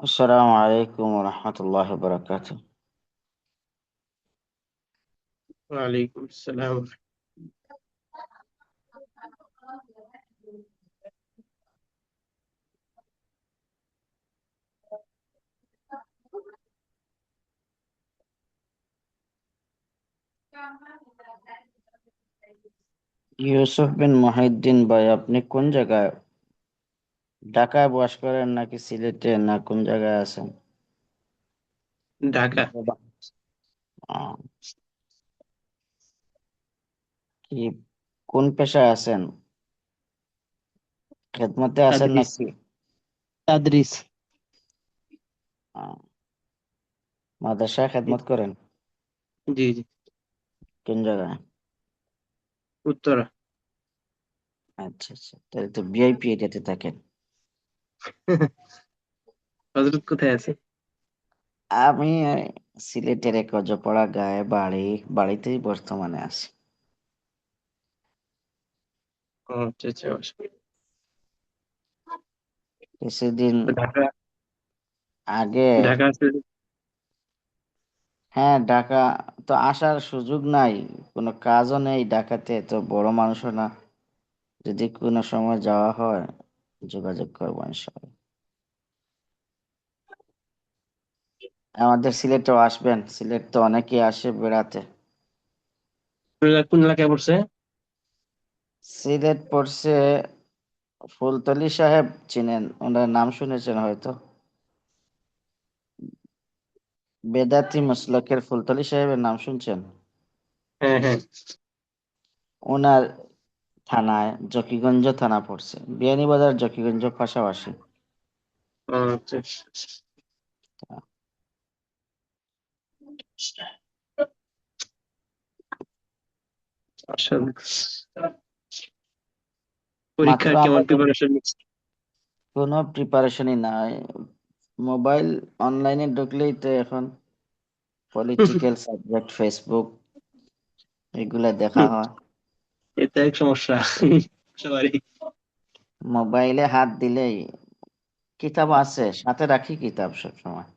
السلام عليكم ورحمة الله وبركاته. وعليكم السلام. ইউসুফ বিন মহিউদ্দিন ভাই, আপনি কোন জায়গায়? ঢাকায় বাস করেন নাকি সিলেটে, না কোন জায়গায় আছেন? ঢাকা। আহ, কি কোন পেশায় আছেন? খেদমতে আছেন তাদরিস নাকি? তাদরিস। আহ, মাদ্রাসায় খেদমত করেন? জি জি। কোন জায়গায়? উত্তরা। আচ্ছা আচ্ছা, তাহলে তো ভিআইপি এরিয়াতে থাকেন। হজরত কোথায় আছে? আমি সিলেটের এক অজপাড়া গায়ে বাড়িতেই বর্তমানে আছি। ও, আচ্ছা আচ্ছা, অসুবিধা। কিছুদিন তো ঢাকা আগে। ঢাকা আছে। হ্যাঁ, ঢাকা তো আসার সুযোগ নাই, কোনো কাজও নেই ঢাকাতে, তো বড় মানুষও না। যদি কোনো সময় যাওয়া হয় যোগাযোগ করবো ইনশাআল্লাহ। আমাদের সিলেটেও আসবেন, সিলেট তো অনেকেই আসে বেড়াতে। কোন এলাকায় পড়ছে? সিলেট পড়ছে ফুলতলি সাহেব, চিনেন? ওনার নাম শুনেছেন হয়তো। বেদাতি মসলকের ফুলতলি সাহেবের নাম শুনছেন? হ্যাঁ হ্যাঁ। ওনার থানায় জকিগঞ্জ থানা পড়ছে, বিয়ানীবাজার জকিগঞ্জ পাশাপাশি। ও, আচ্ছা। আসলে মাত্র পরীক্ষার কেমন আমাদের প্রিপারেশন নিচ্ছে? কোনো প্রিপারেশনই নাই। মোবাইল অনলাইনে ঢুকলেই তো এখন পলিটিক্যাল সাবজেক্ট, ফেসবুক, এগুলা দেখা হয়। এটা এক সমস্যা সবারই। মোবাইলে হাত দিলেই কিতাব আছে, সাথে রাখি কিতাব সব সময়,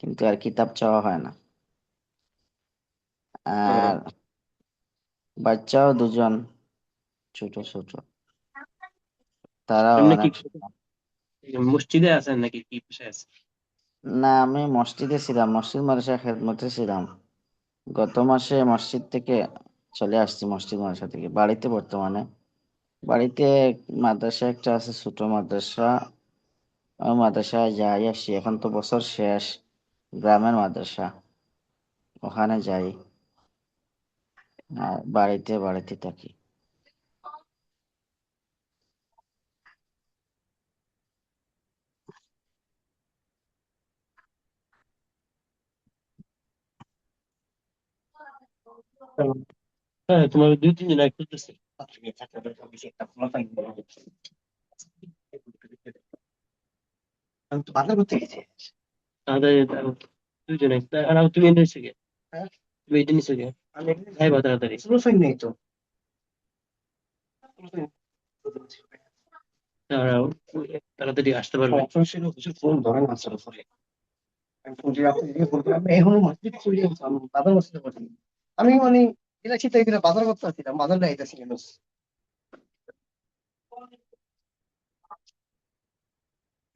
কিন্তু আর কিতাব চাওয়া হয় না। ও, আর বাচ্চাও দুজন, ছোট ছোট, তারাও এমনি কি অনেক। মসজিদে আছেন নাকি কি পেশায় আছে? না, আমি মসজিদে ছিলাম, মসজিদ মাদ্রাসা খেদমতে ছিলাম। গত মাসে মসজিদ থেকে চলে আসছি, মসজিদ মাদ্রাসা থেকে বাড়িতে বর্তমানে। বাড়িতে মাদ্রাসা একটা আছে, ছোট মাদ্রাসা। ওই মাদ্রাসায় যাই আসি, এখন তো বছর শেষ। গ্রামের মাদ্রাসা, ওখানে যাই। আর বাড়িতে বাড়িতে থাকি। হ্যাঁ, তোমার 2-3 জন এক করতেছে। আমি তো বাজার করতে গেছি। তাদের দুজনে আর তুমি এনে নিছো কে? হ্যাঁ, তুমি এটা নিছো কে? হ্যাঁ, তাড়াতাড়ি নেই তো। দাঁড়াও, তাড়াতাড়ি আসতে পারবে? ফোন ধরেন না আসলে পরে। আমি ফোন দিয়ে আপনি দিয়ে বলতে আমি এখন মসজিদ খুলে আমি বাজার মসজিদে করছি। আমি মানে এলাচি তাই করে বাজার করতে আসছিলাম, বাজার না আইতাছি কেন?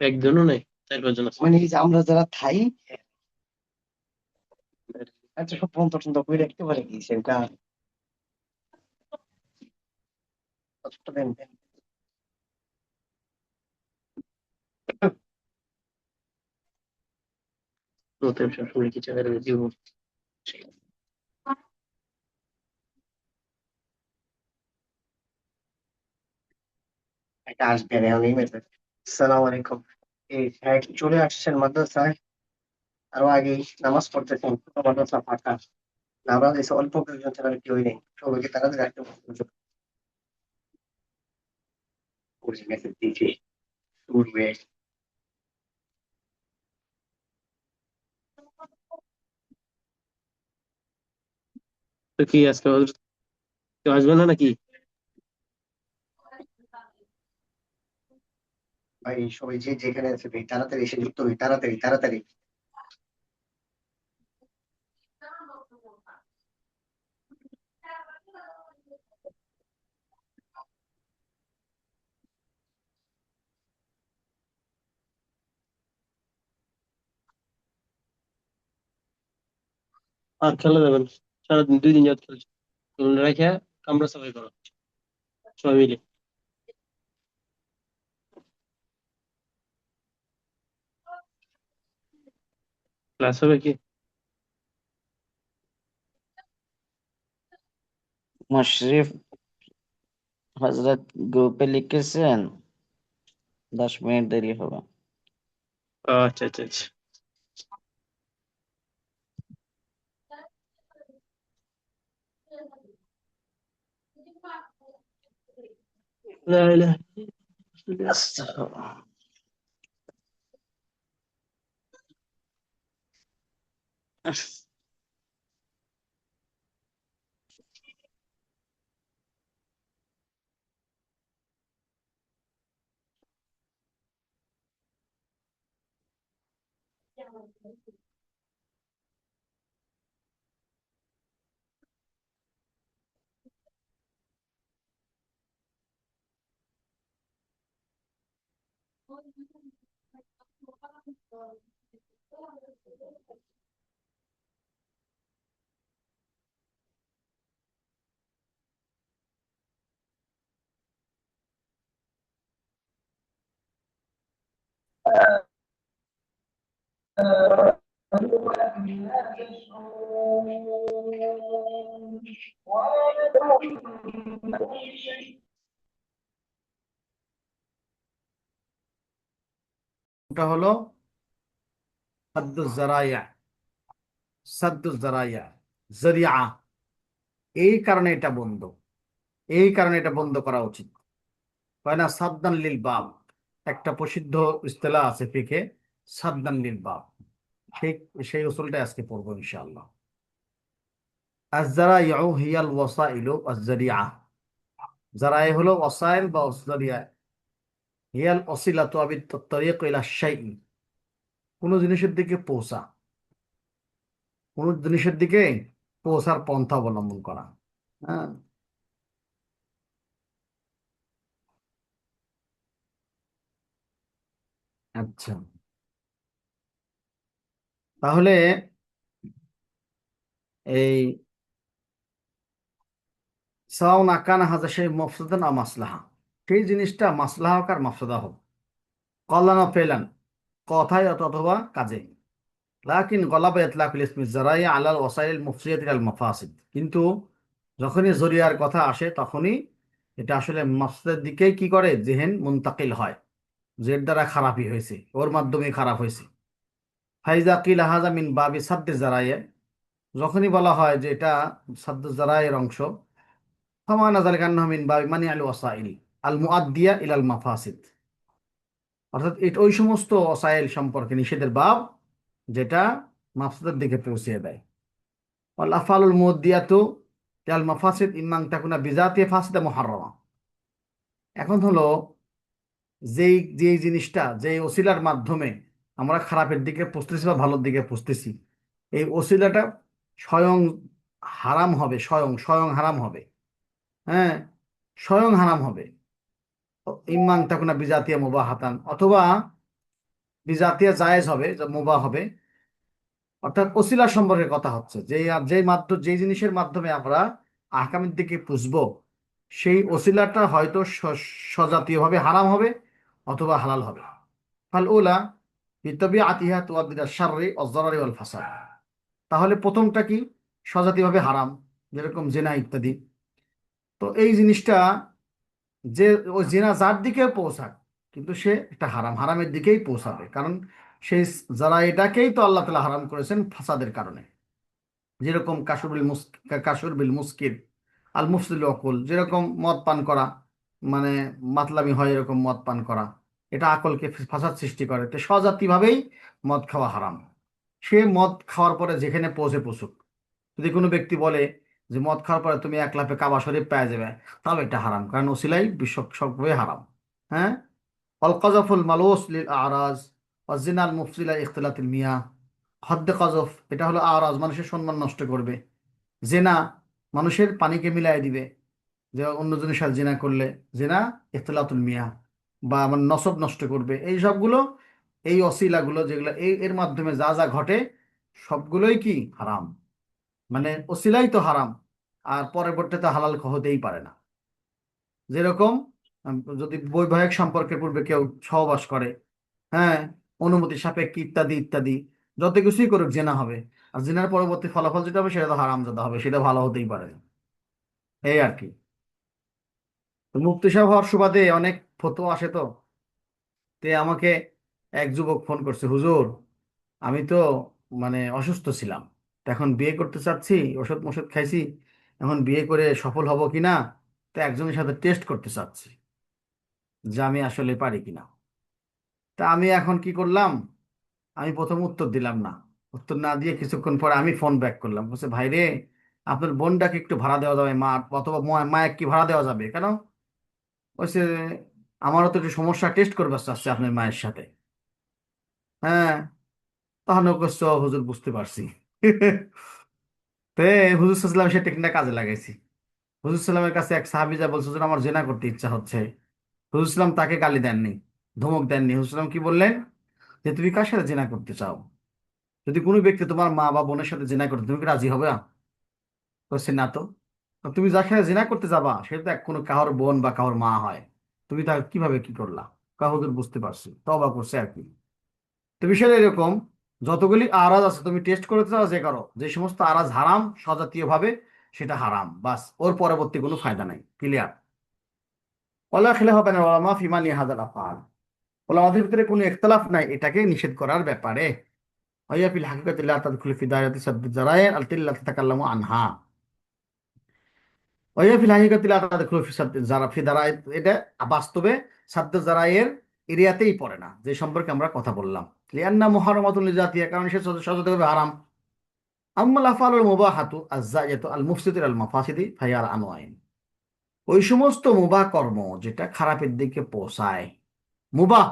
একজনও নাই, 4-5 জন আছে। মানে এই যে আমরা যারা থাই, আচ্ছা, সব ফোন টন করে রাখতে পারে কি সেটা? কতটা দেন দেন। প্রথম সবসময় কিছু একটা দিব। এটা আসবে না আমি মেসেজ। সালাম আলাইকুম। এই সাহেব চলে আসছেন মাদ্রাসায়, আরো আগে নামাজ পড়তেছেন, মাদ্রাসা ফাঁকা। নামাজ এসে অল্প কয়েকজন ছাড়া আর কেউই নেই, সবাইকে তাড়াতাড়ি রাখতে মেসেজ দিয়েছি উঠবে। তো কি আজকে কেউ আসবে না নাকি? ভাই সবাই যে যেখানে আছে ভাই তাড়াতাড়ি এসে যুক্ত হই, তাড়াতাড়ি তাড়াতাড়ি। আর খেলা যাবে না, সারাদিন 2 দিন যাবত খেলছি। রেখে কামরা সাফাই করো সবাই মিলে। ক্লাস হবে কি? মুশরিফ হজরত গ্রুপে লিখেছেন 10 মিনিট দেরি হবে। আচ্ছা আচ্ছা আচ্ছা। লা ইলাহা ইল্লাল্লাহ। আস্তাগফিরুল্লাহ। ওটা হলো সাদ্দুজ জারাইয়া। সাদ্দুজ জারাইয়া, জরিয়া। এই কারণে এটা বন্ধ, এই কারণে এটা বন্ধ করা উচিত হয় না। সাদ্দান লিল বাব, একটা প্রসিদ্ধ ইস্তেলাহ আছে ফিকে, সাদ্দান লিল বাব। সেই সেই উসুলটা আজকে পড়বো ইনশাআল্লাহ। আজ-জারাইউ হিয়াল ওয়াসাইলু আজ-জারিয়া। জারাই হলো ওয়াসাইল বা জারিয়া। হিয়াল ওসিলাতু আবিত তরিক ইলা শাইই, কোন জিনিসের দিকে পৌঁছা, কোন জিনিসের দিকে পৌঁছার পন্থা অবলম্বন করা। হ্যাঁ, আচ্ছা। তাহলে এই সাওয়াউন আকানা হাযা শাই মাফসাদান আও মাসলাহা, সেই জিনিসটা মাসলাহা হোক আর মাফসাদা হোক, কওলান ও ফেলান, কথায় অথবা কাজে। লাকিন গলাবা ইতলাকুল ইসমি জারাইয়া আলাল ওয়াসাইল মুফসিয়াতিল আল মাফাসিদ, কিন্তু যখনই জরিয়ার কথা আসে তখনই এটা আসলে মাফসাদের দিকেই কি করে, জেহেন মুনতাকিল হয়, যে এর দ্বারা খারাপই হয়েছে, ওর মাধ্যমে খারাপ হয়েছে। ফাইজা কিলা হাযা মিন বাবি সাদ্দি জারাইয়া, যখনই বলা হয় যে এটা সাদ্দু জারাইয়ের অংশ, ফামানা যালিকা আন্নাহু মিন বাবি মানি আল ওয়াসাইল আল মুআদ্দিয়া ইলাল মাফাসিদ, অর্থাৎ এটা ওই সমস্ত ওয়াসাইল সম্পর্কে নিষেধের বাব যেটা মাফসাদার দিকে পৌঁছে দেয়। ওয়াল আফআলুল মুআদ্দিয়াতু ইলাল মাফাসিদ ইম্মা আন তাকুনা বিজাতিহি ফাসিদা মুহাররামা। এখন হলো যেই যেই জিনিসটা, যেই ওসিলার মাধ্যমে আমরা খারাপের দিকে পৌঁছতেছি বা ভালোর দিকে পৌঁছতেছি, এই ওসিলাটা স্বয়ং হারাম হবে, স্বয়ং স্বয়ং হারাম হবে। হ্যাঁ, স্বয়ং হারাম হবে। ইম্মাং তাকুনা বিজাতিয়া মুবাহাতান, অথবা বিজাতিয়া জায়েজ হবে, যে মুবাহ হবে। অর্থাৎ ওসিলা সম্পর্কে কথা হচ্ছে, যে যেই মাধ্যম, যেই জিনিসের মাধ্যমে আমরা আহকামের দিকে পুষবো, সেই ওসিলাটা হয়তো সজাতীয়ভাবে হারাম হবে অথবা হালাল হবে। ফাল উলা বিতাবিআতিহা তুআদ্দি ইলা শাররি ওয়াজ যারারি ওয়াল ফাসাদ। তাহলে প্রথমটা কি, সজাতীয়ভাবে হারাম, যেরকম জেনা ইত্যাদি। তো এই জিনিসটা, যে ওই জেনা যার দিকে পৌঁছাক, কিন্তু সে একটা হারাম, হারামের দিকেই পৌঁছাবে, কারণ সেই যারা এটাকেই তো আল্লাহ তাআলা হারাম করেছেন ফাসাদের কারণে। যেরকম কাসুর বিল মুস্কির আল মুফসিল অকুল, যেরকম মদ পান করা, মানে মাতলামি হয় এরকম মদ পান করা, এটা আকলকে ফাসাদ সৃষ্টি করে। তো স্বজাতিভাবেই মদ খাওয়া হারাম। সে মদ খাওয়ার পরে যেখানে পৌঁছে পৌঁছুক, যদি কোনো ব্যক্তি বলে যে মদ খাওয়ার পরে তুমি 1 লাফে কাবা শরীফ পেয়ে যাবে, তাও এটা হারাম, কারণ ওসিলাই বিশ্ব সবভাবে হারাম। হ্যাঁ, অল কজফুল মালুস লিল আরাজ অজিনাল মুফসিলা ইখতিলাতিল মিয়া। হদ্দে কজফ এটা হলো আরাজ, মানুষের সম্মান নষ্ট করবে। জেনা মানুষের পানিকে মিলাই দিবে, যে অন্যজনের সাথে জেনা করলে জেনা ইখতিলাতুল মিয়া, বা আমার নসব নষ্ট করবে। এই সবগুলো, এই অসিলাগুলো যেগুলো এর মাধ্যমে যা যা ঘটে সবগুলোই কি হারাম, মানে অসিলাই তো হারাম, আর পরবর্তীতে হালাল হতেই পারে না। যেরকম যদি বৈবাহিক সম্পর্কের পূর্বে কেউ সহবাস করে, হ্যাঁ, অনুমতি সাপেক্ষে ইত্যাদি ইত্যাদি, যত কিছুই করুক জেনা হবে। আর জেনার পরবর্তী ফলাফল যেটা হবে সেটা তো হারামজাদা হবে, সেটা ভালো হতেই পারে না। এই আর কি। তো মুফতি সাহেব হওয়ার সুবাদে অনেক ফতোয়া আসে তো। আমাকে এক যুবক ফোন করছে, হুজুর আমি তো মানে অসুস্থ ছিলাম, তো এখন বিয়ে করতে চাচ্ছি, ওষুধ মষুধ খাইছি, এখন বিয়ে করে সফল হব কিনা, তো একজনের সাথে টেস্ট করতে চাচ্ছি যে আমি আসলে পারি কিনা। তা আমি এখন কি করলাম, আমি প্রথম উত্তর দিলাম না। উত্তর না দিয়ে কিছুক্ষণ পরে আমি ফোন ব্যাক করলাম, বলছে ভাই রে, আপনার বোনটাকে একটু ভাড়া দেওয়া যাবে, মা অথবা মায়ের কি ভাড়া দেওয়া যাবে কেন? বলছে আমারও তো একটু সমস্যা, টেস্ট করবে চাচ্ছে আপনার মায়ের সাথে। হ্যাঁ, তখন ও করছে, "ও হুজুর বুঝতে পারছি।" তে হুজুর সাল্লাম সে টেকনিকটা কাজে লাগাইছি। হুজুর সাল্লামের কাছে এক সাহাবী যা বলছে, "হুজুর আমার জেনা করতে ইচ্ছা হচ্ছে।" হুজুর সাল্লাম তাকে গালি দেননি, ধমক দেননি। হুজুর সাল্লাম কি বললেন, যে তুমি কার সাথে জেনা করতে চাও? যদি কোনো ব্যক্তি তোমার মা বা বোনের সাথে জেনা করতে, তুমি কি রাজি হবে? বলছে না তো। তো তুমি যার সাথে জেনা করতে যাবা সে তো এক কোনো কাহর বোন বা কাহর মা হয়, তুমি তার কিভাবে কি করলা? কাহুদুর বুঝতে পারছি, তওবা করছে আর কি। তো বিষয়টা এরকম, যতগুলি আরাজ আছে তুমি টেস্ট করতে চাও যে করো, যে সমস্ত আরাজ হারাম সজাতীয় ভাবে, সেটা হারাম, বাস, ওর পরবর্তী কোনো ফায়দা নাই। ক্লিয়ার? ওলা খেলে হবে না ওলামা ফিমানি হাজার আফআল, ওলামাদের ভিতরে কোনো ইখতিলাফ নাই এটাকে নিষেধ করার ব্যাপারে। হাইয়া ফিল হাকিকাতি লা তাদখুলু ফি দায়রাতি সাদ্দ যারাইন আলতিল্লা তাতাকাল্লামু আনহা। হাইয়া ফিল হাকিকাতি লা তাদখুলু ফি সাদ্দ যারা ফি দারাই, এটা বাস্তবে সাদ্দ জারাইয়ের এরিয়াতেই পড়ে না, যে সম্পর্কে আমরা কথা বললাম। লিআন্না মুহাররামাতুন লিজাতিহা, কারণ সে সজাতীয়ভাবে হারাম। আম্মাল আফআলুল মুবাহাতু আয-যাইয়াতু আল মুফসিদু আল মাফাসিদি ফাহিয়া আনওয়াইন। ওই সমস্ত মুবাহ কর্ম যেটা খারাপের দিকে পৌঁছায়, মুবাহ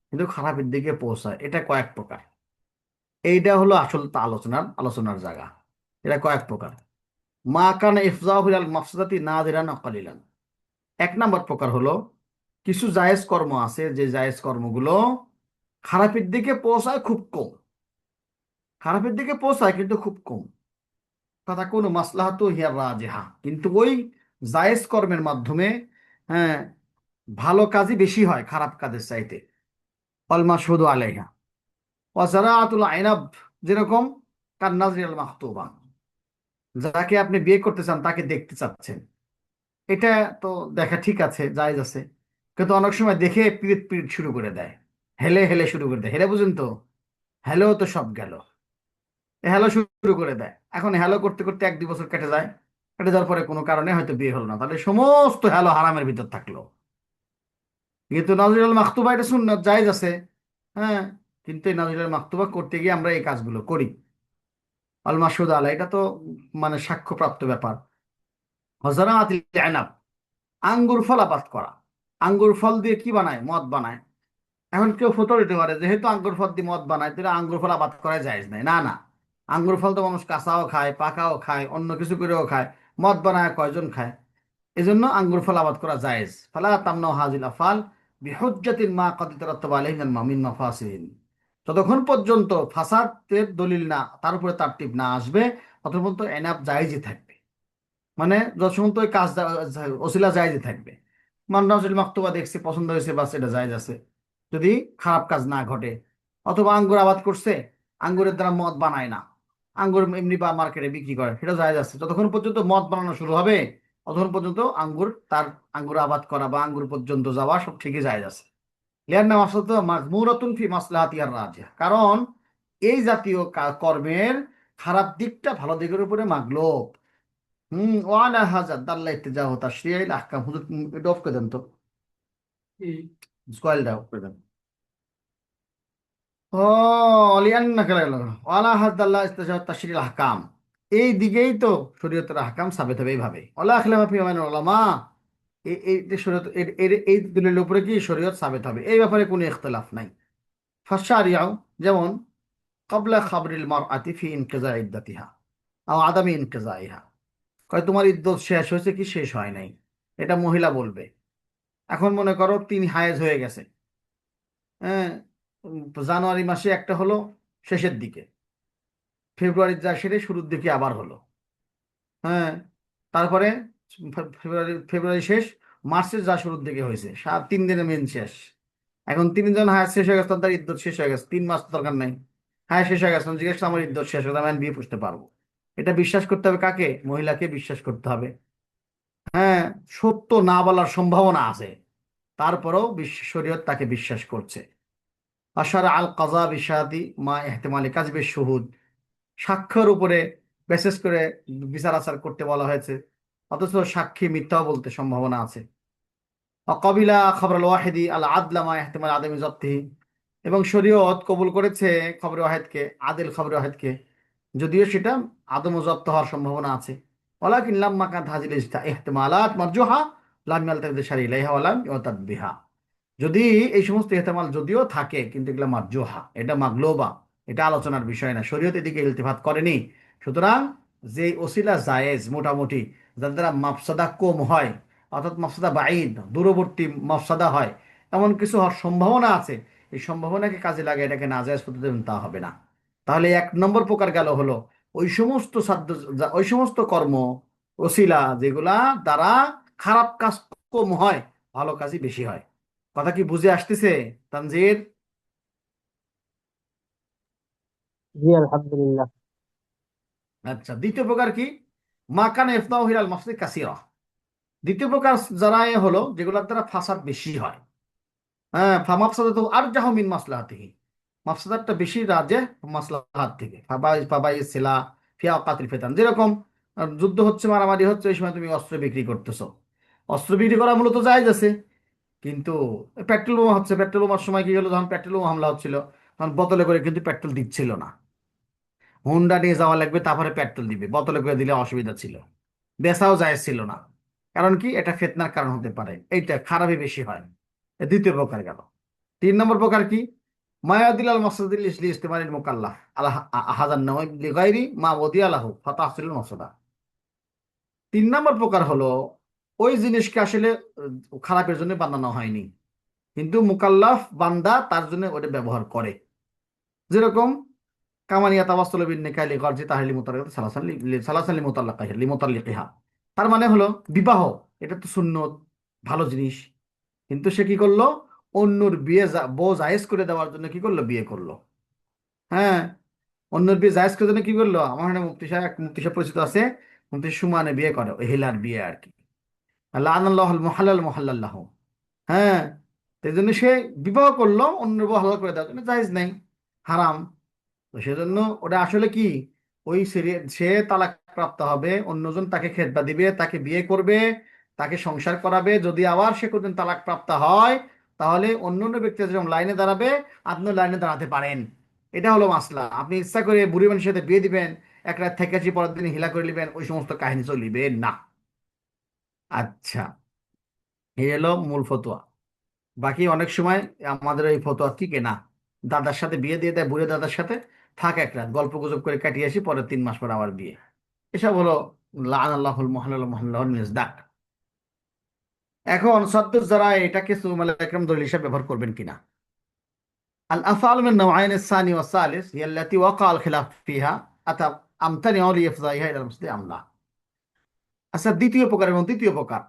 কিন্তু খারাপের দিকে পৌঁছায়, এটা কয়েক প্রকার। এইটা হলো আসল আলোচনার জায়গা। এটা কয়েক প্রকার। মা কানা ইফজাহু আল মাফসাদাতি নাদিরান ওয়া কালিলান। এক নম্বর প্রকার হলো কিছু জায়েজ কর্ম আছে, যে জায়েজ কর্মগুলো খারাপের দিকে পৌঁছায় খুব কম, খারাপের দিকে পৌঁছায় কিন্তু খুব কম। কথা কোনো মাসলাহাতু হিয়া রাজিহা, কিন্তু ওই জায়েজ কর্মের মাধ্যমে, হ্যাঁ, ভালো কাজই বেশি হয় খারাপ কাজের চাইতে। অল মাশহুদু আলাইহা ওয়া জারাআতুল আইনাব, যেরকম কান্নাজরিয়াল মাহতুবা, যাকে আপনি বিয়ে করতে চান তাকে দেখতে চাচ্ছেন, এটা তো দেখা ঠিক আছে, জায়েজ আছে। কিন্তু অনেক সময় দেখে পিরিত পিরিত শুরু করে দেয়, হেলে হেলে শুরু করে দেয়, হেলে বুঝেন তো, হ্যালো তো সব গেল, হ্যালো শুরু করে দেয়। এখন হ্যালো করতে করতে 1-2 বছর কেটে যায়, কেটে যাওয়ার পরে কোনো কারণে হয়তো বিয়ে হলো না, তাহলে সমস্ত হ্যালো হারামের ভিতর থাকলো। কিন্তু নাজিরুল মাকতুবা এটা সুন্নাত, জায়েজ আছে, হ্যাঁ, কিন্তু এই নাজিরুল মাকতুবা করতে গিয়ে আমরা এই কাজগুলো করি। আল মাসুদ আলা, এটা তো মানে সাক্ষ্যপ্রাপ্ত ব্যাপার। হযরাতিল আনাব, আঙ্গুর ফল আবাদ করা। আঙ্গুর ফল দিয়ে কি বানায়? মদ বানায়। এখন কেউ ফতোয়া দিতে পারে যেহেতু আঙ্গুর ফল দিয়ে মদ বানায় তাহলে আঙ্গুর ফল আবাদ করা জায়েজ নাই। না না, আঙ্গুর ফল তো মানুষ কাঁচাও খায়, পাকাও খায়, অন্য কিছু করেও খায়, মদ বানায় কয়জন খায়? এজন্য আঙ্গুর ফল আবাদ করা জায়েজ। ফালা তামনাউ হাযিল আফআল বিহুজ্জাতিন মা ক্বাদ তারাত্তাবা আলাইহিন মিন মাফাসিদিন। যতক্ষণ পর্যন্ত ফাসাদের দলিল না, তার উপরে তারটিব না আসবে, ততক্ষণ পর্যন্ত এনাফ জায়েজই থাকবে। মানে যতক্ষণ তো ওই কাজ ওসিলা জায়েজই থাকবে। মান্নাজুল মাকতুবা দেখছে, পছন্দ হয়েছে, বাস এটা জায়েজ আছে, যদি খারাপ কাজ না ঘটে। অথবা আঙ্গুর আবাদ করছে, আঙ্গুরের দ্বারা মদ বানায় না, আঙ্গুর এমনি বা মার্কেটে বিক্রি করে, সেটা জায়েজ আছে। যতক্ষণ পর্যন্ত মদ বানানো শুরু হবে ততক্ষণ পর্যন্ত আঙ্গুর আবাদ করা বা আঙ্গুর পর্যন্ত যাওয়া সব ঠিকই জায়েজ আছে। লিআন্না মাকসাদু মাযমুরাতুন ফি মাসলাহাতিহার রাজিহ, কারণ এই জাতীয় কর্মের খারাপ দিকটা ভালো দিকের উপরে মাগলুব। ওয়ালা হাজার দাল্লা ইত্তিজাহু তাশরি'িল আহকাম। হুজুর এটা অফ করে দেন তো, স্কয়েলটা অফ করে দেন। ও লিআন্না গেল ওয়ালা হাজাল্লাহ ইত্তিজাহু তাশরি'িল আহকাম, এই দিকেই তো শরীয়তের আহকাম সাবিত হবে এইভাবে। ওয়ালা খিলাফা ফি মাইনাল উলামা, এই শরীয়ত এই দলিলের উপরে কি শরীয়ত সাবিত হবে, এই ব্যাপারে কোনো ইখতিলাফ নাই। ফাশারিয়াও যেমন ক্বাবলা খাবরিল মারআতি ফি ইনকিযাই ইদ্দাতিহা আও আদামি ইনকিযাইহা, কয় তোমার ইদ্যত শেষ হয়েছে কি শেষ হয় নাই, এটা মহিলা বলবে। এখন মনে করো 3 হায়েজ হয়ে গেছে, হ্যাঁ, জানুয়ারি মাসে একটা হলো শেষের দিকে, ফেব্রুয়ারির যা সেরে শুরুর দিকে আবার হলো, হ্যাঁ, তারপরে ফেব্রুয়ারি শেষ, মার্চের যা শুরুর দিকে হয়েছে, 3 দিনে মেন শেষ। এখন 3 জন হায়ার শেষ হয়ে গেছে, তার ইদ্যত শেষ হয়ে গেছে, 3 মাস দরকার নাই, হ্যাঁ শেষ হয়ে গেছে, জিজ্ঞেস করলাম, আমার ইদ্যত শেষ হয়ে গেছে, আমি বিয়ে পুষতে পারবো। এটা বিশ্বাস করতে হবে কাকে? মহিলাকে বিশ্বাস করতে হবে। হ্যাঁ, সত্য না বলার সম্ভাবনা আছে, তারপরেও শরীয়ত তাকে বিশ্বাস করছে। আশার আল কাজা বিশাদি মা এহতেমালি কাজবে শুহুদ, সাক্ষ্যের উপরে বিশেষ করে বিচার আচার করতে বলা হয়েছে, অথচ সাক্ষী মিথ্যাও বলতে সম্ভাবনা আছে। অকবিলা খবর আল ওয়াহিদি আল আদলামা এহতেমাল আদমি জব্তিহি, এবং শরীয়ত কবুল করেছে খবর ওয়াহিদকে, আদিল খবর ওয়াহিদকে, যদিও সেটা আদম ও জব্ত হওয়ার সম্ভাবনা আছে। ওয়ালাকিন লাম্মা কান হাজিল ইহতিমালাত মারজুহা লাম ইয়ালতাফিদ শারঈ ইলাইহা ওয়া লাম ইউতাদ বিহা, যদি এই সমস্ত ইহতেমাল যদিও থাকে কিন্তু এগুলো মারজুহা, এটা মাগলুবা, এটা আলোচনার বিষয় না, শরীয়ত এদিকে ইলতিফাত করেনি। সুতরাং যে ওসিলা জায়েজ মোটামুটি, যার দ্বারা মাফসাদা কম হয়, অর্থাৎ মাফসাদা বাঈদ দূরবর্তী মাফসাদা হয়, এমন কিছু হওয়ার সম্ভাবনা আছে, এই সম্ভাবনাকে কাজে লাগে এটাকে নাজায়েজ করতে দেবেন তা হবে না। তাহলে 1 নম্বর প্রকার গেল হলো ওই সমস্ত সাধ্য, ওই সমস্ত কর্ম ওসিলা যেগুলা দ্বারা খারাপ কাজ কম হয়, ভালো কাজই বেশি হয়। কথা কি বুঝে আসতেছে তানজির? জি আলহামদুলিল্লাহ। আচ্ছা, দ্বিতীয় প্রকার কি? মাকানা ইফতাউ হিলাল মাসজিদ কাসিরা। দ্বিতীয় প্রকার যারা হলো যেগুলোর দ্বারা ফাসাদ বেশি হয়, হ্যাঁ, ফামাফসাদাতু আরজাহু মিন মাসলাহাতিহি, মাফসাদাতটা বেশি রাজে মাসলাহাত থেকে। ফাবাই সিলা ফিয়া কাতিল ফিতান, যেরকম যুদ্ধ হচ্ছে, মারামারি হচ্ছে, এই সময় তুমি অস্ত্র বিক্রি করতেছো, অস্ত্র বিক্রি করা মূলত জায়েজ আছে, কিন্তু পেট্রোল বোমা হচ্ছে, পেট্রোল বোমার সময় কি হলো, যখন পেট্রোল বোমা হামলা হচ্ছিল তখন বোতলে করে কিন্তু পেট্রোল দিচ্ছিল না, হুন্ডা নিয়ে যাওয়া লাগবে, তারপরে পেট্রোল দিবে, বোতলে করে দিলে অসুবিধা ছিল, বেচাও জায়েজ ছিল না। কারণ কি? এটা ফিতনার কারণ হতে পারে, এইটা খারাপই বেশি হয়। এ দ্বিতীয় প্রকার গেল। 3 নম্বর প্রকার কি? মায়াদিল আল মাসদিল ইসলি ইস্তেমালিল মুকাল্লাফ আলাহ আহাদান নয় লিগাইরি মা ওদিয়া লাহু ফাতাহসিলুল মাসদা। 3 নম্বর প্রকার হলো ওই জিনিসকে আসলে খারাপের জন্য বানানো হয়নি, কিন্তু মুকাল্লাফ বান্দা তার জন্য ওটা ব্যবহার করে। যেরকম কামানিয়া তাওয়াসসুল বিন নিকাহ লিগারজি তাহলি মুতাল্লাকাত সালাসান লিমুতাল্লিকিহা, তার মানে হলো বিবাহ, এটা তো সুন্নত, ভালো জিনিস, কিন্তু সে কি করলো? অন্যর বিয়ে বউ জায়েজ করে দেওয়ার জন্য কি করলো? বিয়ে করলো। হ্যাঁ, অন্যর বিয়ে জায়েজ করে জন্য কি করলো? আমার এখানে মুফতি সাহেব পরিচিত আছে, মুফতি সুমানে বিয়ে করে, ওই হিলার বিয়ে আর কি, লাআনাল্লাহু আল মুহাল্লাল মুহাল্লাল্লাহু। হ্যাঁ, তো এই জন্য সে বিবাহ করলো, অন্য বউ হালাল করে দেওয়ার জন্য, জায়েজ নাই, হারাম। তো সেজন্য ওটা আসলে কি, ওই সে তালাক প্রাপ্ত হবে, অন্যজন তাকে খেদবা দিবে, তাকে বিয়ে করবে, তাকে সংসার করাবে, যদি আবার সে কোনদিন তালাক প্রাপ্ত হয়, তাহলে অন্য অন্য ব্যক্তি যেরকম লাইনে দাঁড়াবে, আপনিও লাইনে দাঁড়াতে পারেন। এটা হলো মাসলা। আপনি ইচ্ছা করে বুড়ি মানুষের সাথে বিয়ে দিবেন, এক রাত থেকে আসি পরের দিন হিলা করে নেবেন, ওই সমস্ত কাহিনী চলিবে না। আচ্ছা, এই হলো মূল ফতোয়া। বাকি অনেক সময় আমাদের এই ফতোয়া টিকে না, দাদার সাথে বিয়ে দিয়ে দেয়, বুড়ে দাদার সাথে থাক এক রাত, গল্প গুজব করে কাটিয়ে আসি, পরে 3 মাস পর আবার বিয়ে। এসব হলো লাআনাল্লাহুল মুহাল্লাল মুহাল্লাল মিজদাক। এখন সদ্য যারা এটাকে সুমালায়ে একরাম দলিল হিসেবে ব্যবহার করবেন কিনা। আল আফআল মিন নাওয়াইন আস-সানি ওয়াস সালিস হিয়া আল্লাতী ওয়াকা আল খিলাফ ফিহা আতা আমতানিউ লিইফযাইহা ইলাল মুসলিম আমলা। আচ্ছা, দ্বিতীয় প্রকার এবং তৃতীয় প্রকার,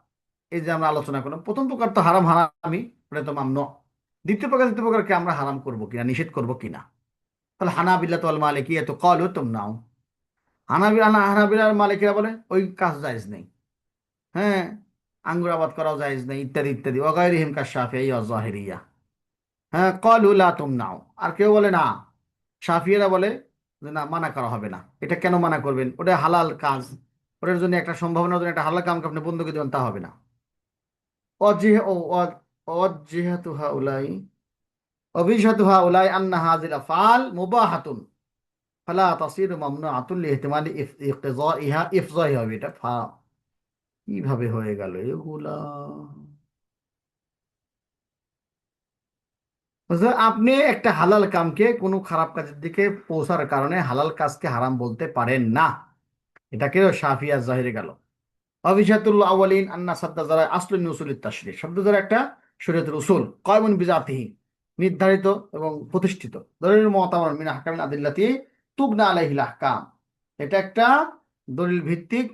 এই যে আমরা আলোচনা করলাম, প্রথম প্রকার তো হারাম হারামি, ওটা তো মামনু। দ্বিতীয় প্রকার তৃতীয় প্রকারকে আমরা হারাম করবো কিনা, নিষেধ করবো কিনা। তাহলে হানাবিলা ওয়াল মালিকিয়া তো ক্বালু তুমনাউ, হানাবিলার মালিকরা বলে ওই কাজ জায়েজ নেই, হ্যাঁ, আঙ্গুর আবাদ করাও জায়েজ নেই, ইত্যাদি ইত্যাদি। ওয়াগাইরিহিম কাশ-শাফিঈ ওয়াজ যাহিরিয়া, হ্যাঁ, ক্বালু লা তুমনাউ। আর কেউ বলে না, শাফিঈরা বলে যে না, মানা করা হবে না। এটা কেন মানা করবেন? ওটা হালাল কাজ, ওটার জন্য একটা সম্ভাবনার জন্য একটা হালাল কামকে আপনি বন্ধ করে দেবেন, তা হবে না। অজিহ ও অজিহাতু হাউলাই অভিজাতু হাউলাই আন্না হাযিল আফআল মুবাহাতুন ফালা তাসিরু মামনুআতুন লিইহতিমালি ইফযাইহা, ইফযাইহা হবে এটা, কিভাবে হয়ে গেল এগুলা? বুঝলে, আপনি একটা হালাল কামকে কোনো খারাপ কাজের দিকে পৌঁছার কারণে হালাল কাজকে হারাম বলতে পারেন না। এটাকেও শাফিয়া জাহিরে গেল। অভিজাতুল আওয়ালিন আন্না সাদ্দা যারা আসলুন উসুলিত তাশরীহ, শব্দ দ্বারা একটা শরীয়তের উসুল কয়মন বিজাতিহি, নির্ধারিত এবং প্রতিষ্ঠিত, দলিল মুতাবার মিন আহকামিল আদিল্লাতি তুবনা আলাইহিল আহকাম। এটা একটা দলিল ভিত্তিক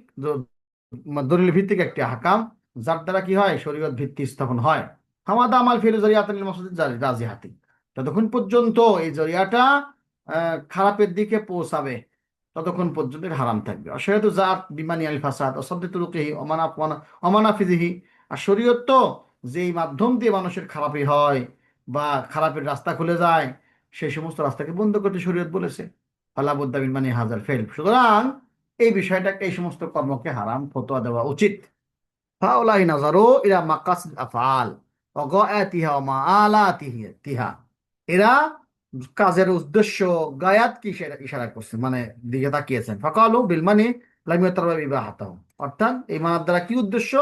দলিল ভিত্তিক একটি আহকাম, যার দ্বারা কি হয়, শরীয়ত ভিত্তি স্থাপন হয়। হামাদা আমাল ফিল জরিয়াতুল মাকসুদ রাজিহাতি, যতক্ষণ পর্যন্ত এই জরিয়াটা খারাপের দিকে পৌঁছাবে ততক্ষণ পর্যন্ত এটা হারাম থাকবে। অশরিয়ত জাত বিমানি আল ফাসাদ অসাদ্দি তুরুকিহি অমানাফিজিহি। আর শরীয়ত তো যেই মাধ্যম দিয়ে মানুষের খারাপই হয় বা খারাপের রাস্তা খুলে যায়, সেই সমস্ত রাস্তাকে বন্ধ করতে শরীয়ত বলেছে। ফালাবুদ্দা বিমানি হাজার ফেল, সুতরাং এই বিষয়টাকে, এই সমস্ত কর্মকে হারাম ফতোয়া দেওয়া উচিত। ফাউলাই নাজারু ইলা মাকাসিদ আফআল ওয়া গায়াতিহা ওয়া মাআলাতিহা। এরা কাজের উদ্দেশ্য, গায়াত কি সেটা ইশারা করছে, মানে দিকে তাকিয়েছেন। ফাকালু বিল মানি লাম ইয়াতারবা ইবাহাতাহু, অর্থাৎ এই মানার দ্বারা কি উদ্দেশ্য,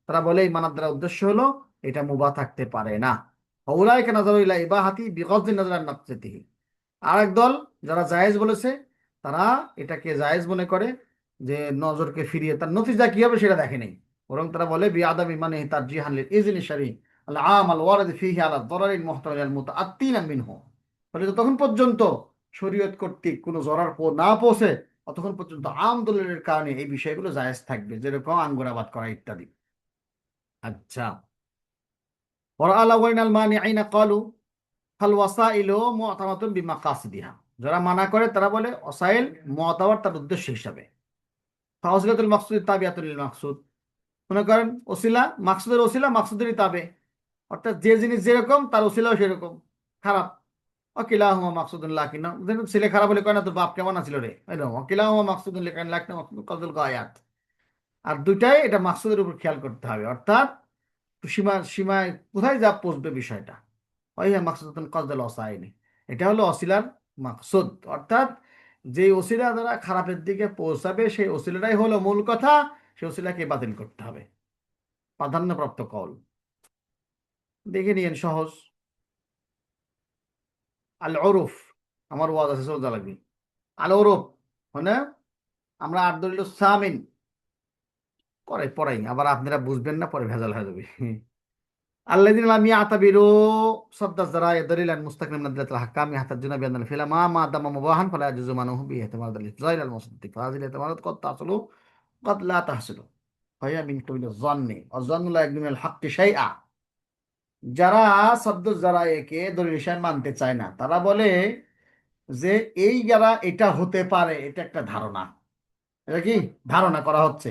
তারা বলে এই মানার দ্বারা উদ্দেশ্য হলো এটা মুবাহ থাকতে পারে না। ফাউলাইকা নাজারু ইলা ইবাহাতি বিগদ্দি নাজর আন নাফসিহি। আরেক দল যারা জায়েজ বলেছে, তারা এটাকে জায়েজ মনে করে, যে নজরকে ফিরিয়ে তার নতিজা কি হবে সেটা দেখে নেই, বরং তারা বলে বিআদামি মানে তার জিহান লিল ইজনি শারঈ আল আম আল ওয়ারিদ ফিহি আলা দারারিল মুহতামিল আল মুতাআত্তিনা মিনহু। ফলে যতক্ষণ পর্যন্ত শরীয়ত কর্তৃক কোনো জরার না পৌঁছে, ততক্ষণ পর্যন্ত আম দলিলের কারণে এই বিষয়গুলো জায়েজ থাকবে, যেরকম আঙ্গুর আবাদ করা ইত্যাদি। আচ্ছা, ওয়ারাআলা ওয়াইনাল মানিঈনা ক্বালু ফাল ওয়াসাইলু মু'তামাতুন বিমাকাসিদিহা। যারা মানা করে তারা বলে ওসাইল মু'তাবার তার উদ্দেশ্য হিসাবে। ফাওসিলাতুল মাকসুদ তাবিয়াতুল লিল মাকসুদ, মনে করেন ওসিলা মাকসুদের ওসিলা মাকসুদেরই তাবে, অর্থাৎ যে জিনিস যেরকম তার ওসিলাও সেরকম। খারাপ অকিলাহুমা মাকসুদুন লাকিন, ছেলে খারাপ হলে কয় না তোর বাপ কেমন আছিল রে, অকিলাহুমা মাকসুদুন লাকিন লাকিন মাকসুদুল কদুল গায়াত। আর দুইটাই এটা মাকসুদের উপর খেয়াল করতে হবে, অর্থাৎ সীমায় কোথায় যা পৌঁছবে বিষয়টা। ওই মাকসুদুন কদুল ওসাইনি, এটা হলো অসিলার মাকসুদ, অর্থাৎ যে ওসিলা দ্বারা খারাপের দিকে পৌঁছাবে সেই ওসিলাটাই হলো মূল কথা, সেই ওসিলাকে বাতিল করতে হবে। প্রাধান্যপ্রাপ্ত কল দেখে নিয়েন, সহজ। আল ওরফ, আমার ওয়াজ আছে সোজা লাগবে। আল ওরফ মানে আমরা আট দলিল সামিন করে পড়াই, আবার আপনারা বুঝবেন না, পরে ভেজাল হয়ে যাবে। আল্লাযিনা লাম ইয়াতাবিরু সাদ্দা যারায়ে দলিলান মুস্তাকিমান মিন আদিল্লাতিল আহকাম ইয়াহতাজুনা বিআন্নাল ফিলা মা দামা মুবাহান ফালা ইয়াজুজু মানহু বিইহতিমাল ইফজাইল আল মুসাদ্দিক ফাযিল ইহতিমালাত কদ তাহসুলু কদ লা তাহসুলু ফাহিয়া মিন কাবিল যন্নি ওয়া যন্নু লা ইয়াগনি মিনাল হাক্কি শাইআ। যারা সাদ্দু যারায়েকে দলিল হিসাবে মানতে চায় না, তারা বলে যে এই যারা এটা হতে পারে, এটা একটা ধারণা, এটা কি ধারণা করা হচ্ছে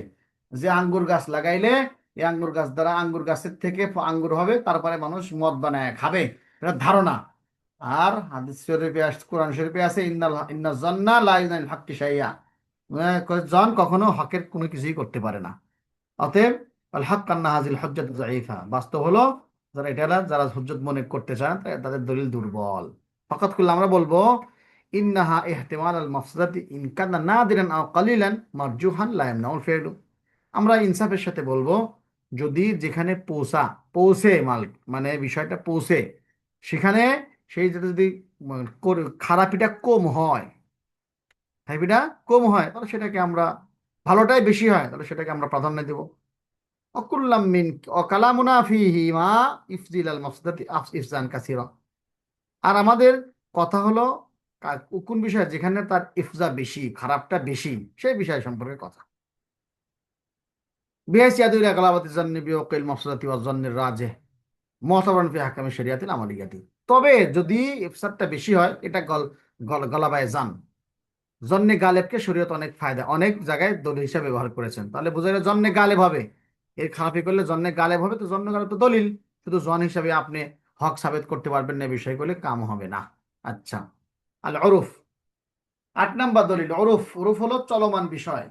যে আঙ্গুর গাছ লাগাইলে এই আঙ্গুর গাছ দ্বারা আঙ্গুর গাছের থেকে আঙ্গুর হবে, তারপরে মানুষ মদ বানায় খাবে, এটা ধারণা। আর হাদিস শরীফে আছে, কোরআন শরীফে আছে ইন্না জান্না লা ইউনাল হাক্কি শাইআ, জন কখনো হকের কোনো কিছুই করতে পারে না। অতএব আল হক কান্না হাজিল হুজ্জাত যায়ীফা, বাস্তব হলো যারা হুজ্জত মনে করতে চান তাদের দলিল দুর্বল। ফাকাত কুল্লা, আমরা বলবো ইন্নাহা ইহতিমাল আল মাফসাদাতি ইন কানা নাদিরান আও কালিলান মারজুহান লা ইয়ামনাউল ফি'লু। আমরা ইনসাফের সাথে বলবো, যদি যেখানে পৌঁছে মাল মানে বিষয়টা পৌঁছে, সেখানে সেই যদি খারাপিটা কম হয়, খারাপিটা কম হয়, তাহলে সেটাকে আমরা, ভালোটাই বেশি হয় তাহলে সেটাকে আমরা প্রাধান্য দেব। অকুল্লাম মিন অকালামুনা ফিহি মা ইফজিল আল মাফসাদাতি ইফজান কাসীরা। আর আমাদের কথা হলো কোন বিষয় যেখানে তার ইফজা বেশি, খারাপটা বেশি, সেই বিষয় সম্পর্কে কথা। বিহাইসিয়াতুল গালাবাতি জান্নি বিওয়াকিল মাফসাদাতি ওয়া জান্নির রাজিহ মুতাবারান ফি আহকামি শরিয়াতিল আমালিয়াতি। তবে যদি ইফসাদটা বেশি হয়, এটা গলাবায়ে জান, জন্নে গালেবকে শরীয়ত অনেক ফায়দা, অনেক জায়গায় দলিল হিসাবে ব্যবহার করেছেন। তাহলে বোঝা গেল জন্নে গালেব হবে, এর খারাপি করলে জন্নে গালেব হবে, তো জন্নে গালেব তো দলিল, শুধু জন হিসাবে আপনি হক সাবেত করতে পারবেন না, বিষয় করলে কাম হবে না। আচ্ছা, আল উরুফ, 8 নাম্বার দলিল উরুফ। উরুফ হলো চলমান বিষয়,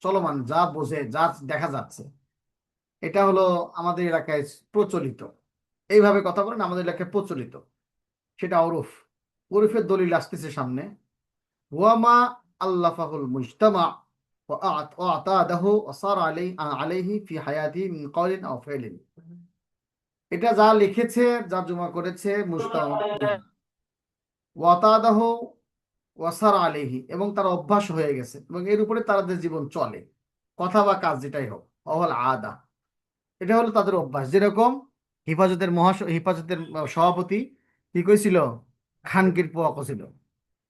চলমান, যা বোঝে, যা দেখা যাচ্ছে, এটা হলো আমাদের এলাকায় প্রচলিত, এইভাবে কথা বলেন, আমাদের এলাকায় প্রচলিত, সেটা উরুফ। উরুফের দলিল আসতেছে সামনে। ওয়ামা আল্লাফাহুল মুজতামা وأعتاده وصار عليه في حياته من قول أو فعل। এটা যা লিখেছে, যা জমা করেছে মুস্তাউন বিহি। ওয়াতাদাহ ওয়াসার আলাইহি, এবং তার অভ্যাস হয়ে গেছে এবং এর উপরে তাদের জীবন চলে, কথা বা কাজ যেটাই হোক। অহল আদা, এটা হলো তাদের অভ্যাস। যেরকম হিফাজতের সভাপতি কি কইছিল, খানকির পোয়াক ছিল,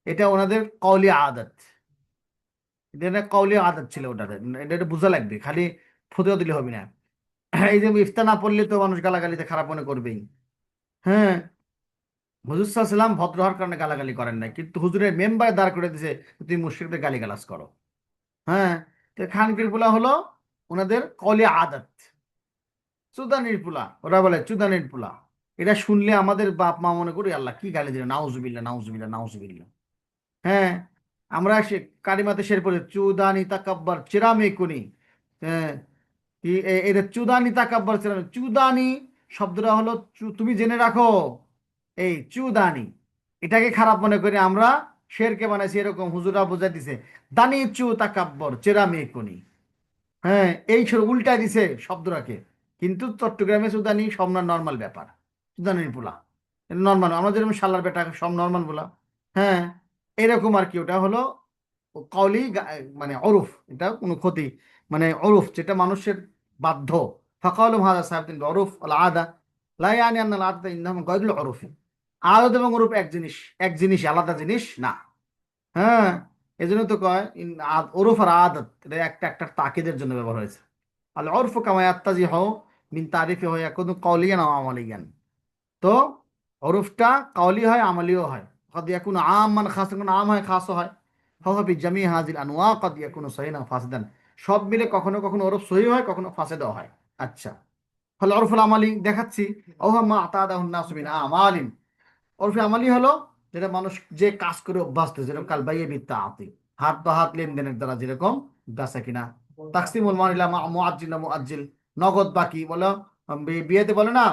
এটা ওনাদের কওলি আদাত, এটা কওলি আদাত ছিল ওটাতে। এটা বোঝা লাগবে, খালি ফুতেও দিলে হবে না। এই যে ইফতা না পড়লে তো মানুষ গালাগালিতে খারাপ মনে করবেই। হ্যাঁ, হুজুর সাল্লাল্লাহু আলাইহি ওয়াসাল্লাম ভদ্র হওয়ার কারণে গালাগালি করেন নাই, কিন্তু হুজুরের মেম্বারে দাঁড় করে দিছে তুমি মুশরিকদের গালিগালাজ করো। হ্যাঁ, তো খানকির পোলা হলো ওনাদের কওলি আদাত, চুদানির পোলা, ওরা বলে চুদানির পোলা। এটা শুনলে আমাদের বাপ মা মনে করি আল্লাহ কি গালি দিল, নাউজুবিল্লাহ নাউজুবিল্লাহ নাউজুবিল্লাহ। হ্যাঁ, আমরা সে কালিমাতে শের পড়ে চুদানি তাকাব্বার চিরামে কুনি। হ্যাঁ, এদের চুদানি তাকাব্বার চিরামে, চুদানি শব্দটা হলো তুমি জেনে রাখো, এই চুদানি এটাকে খারাপ মনে করে আমরা শেরকে বানাইছি। এরকম হুজুরা বোঝাই দিছে দানি চু তাকাব্বর চেরামে কুনি। হ্যাঁ, এই উল্টা দিছে শব্দটাকে। কিন্তু চট্টগ্রামে চুদানি সব নর্মাল ব্যাপার, চুদানির পোলা নর্মাল, আমরা যেরকম শালার বেটা সব নর্মাল বলা। হ্যাঁ, এরকম আর কি। ওটা হলো কওলি মানে অরুফ, এটা কোনো ক্ষতি মানে অরুফ, যেটা মানুষের বাধ্য। ফাকাউলুম হাযা সাবিতুন বিউরুফ আল আদা লা ইয়ানি আন্না আল আদাতা ইননাহুম গায়রুল উরুফি। আদত এবং উরুফ এক জিনিস, আলাদা জিনিস না। হ্যাঁ, এই জন্য তো কয় ওরফ আর আদত, এটা একটা একটা তাকিদের জন্য ব্যবহার হয়েছে। আল ওরফ কামা ইয়াত্তাজিহু মিন তারিফি হয় ইয়াকুনু কওলিয়ান আও আমালিয়ান। তো ওরফটা কাওলি হয়, আমালিও হয়। কদ ইয়াকুনু আমান খাসান, কোন আম হয় খাসও হয়। ফাহুয়া বি জামি হাযিল আনওয়া কদ ইয়াকুনু সহিহান আও ফাসিদান। সব মিলে কখনো কখনো ওরফ সহিহ হয়, কখনো ফাসিদও হয়। আচ্ছা, ফলে ওরফুল আমালি দেখাচ্ছি। ওহা মা আতাদাহুন নাসু মিন আমালিন। ওরফে আমালি হলো যেটা মানুষ যে কাজ করে অভ্যস্ত, যেরকম কাল বাইয়ে বিত্তা আতি, হাত বা হাত লেনদেনের দ্বারা যেরকম বেচা কিনা। তাকসিমুল মানিলা মুআজ্জিল মুআজ্জিল, নগদ বাকি বলো। বিয়েতে বলে না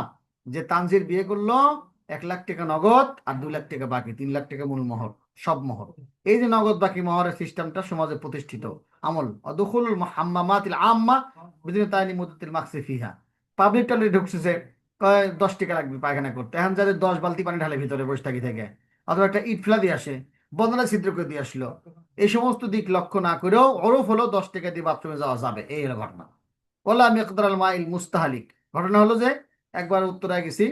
যে তানজির বিয়ে করলো 1 লাখ টাকা নগদ আর 2 লাখ টাকা বাকি, 3 লাখ টাকা মূল মোহর, সব মোহর। এই যে নগদ বাকি মোহরের সিস্টেমটা সমাজে প্রতিষ্ঠিত আমল। দুখুলুল হাম্মামাতিল আম্মা বিদিন তাইনি মুদাতিল মাকসি ফিহা। পাবলিক টয়লেটে ঢুকছে, কয় 10 টাকা লাগবে পায়খানা করতে, এখন যাদের 10 বালতি পানি ঢালে ভিতরে বসে থাকি থেকে, অথবা একটা ইট ফেলা দিয়ে আসে, বদলা ছিদ্র করে দিয়ে আসলো। এই সমস্ত দিক লক্ষ্য না করেও ওরফ হলো 10 টাকা দিয়ে বাথরুমে যাওয়া যাবে, এই হলো ঘটনা। ওলা মিকদার আল মাইল মুস্তাহালিক। ঘটনা হলো যে একবার উত্তরায় গেছি,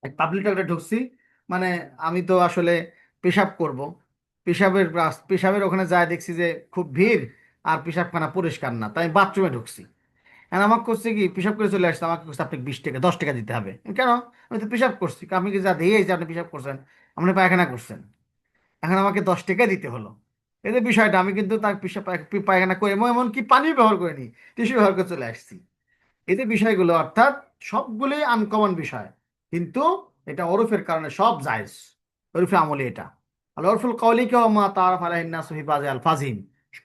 এক পাবলিক টয়লেটে ঢুকছি, মানে আমি তো আসলে পেশাব করব, পেশাবের ওখানে যায় দেখছি যে খুব ভিড় আর পেশাবখানা পরিষ্কার না, তাই বাথরুমে ঢুকছি। আর আমাকে করছে কি, পেশাব করে চলে আসছে, আমাকে করছে আপনাকে 20 টাকা 10 টাকা দিতে হবে। কেন? আমি তো পেশাব করছি। আপনি কি যা দিয়ে যে আপনি পেশাব করছেন, আপনি পায়খানা করছেন, এখন আমাকে 10 টাকা দিতে হলো। এই যে বিষয়টা, আমি কিন্তু তার পেশাব পায়খানা করে এমনকি পানি ব্যবহার করিনি, টিস্যু ব্যবহার করে চলে আসছি। এই যে বিষয়গুলো অর্থাৎ সবগুলোই আনকমন বিষয়, কিন্তু এটা ওরফের কারণে সব জায়েজ। ওরফে আমলে এটা আল ওরফুল কওলি কে মা তাআরাফ আলাইহিন নাসু ফি বাযি আল ফাযিম।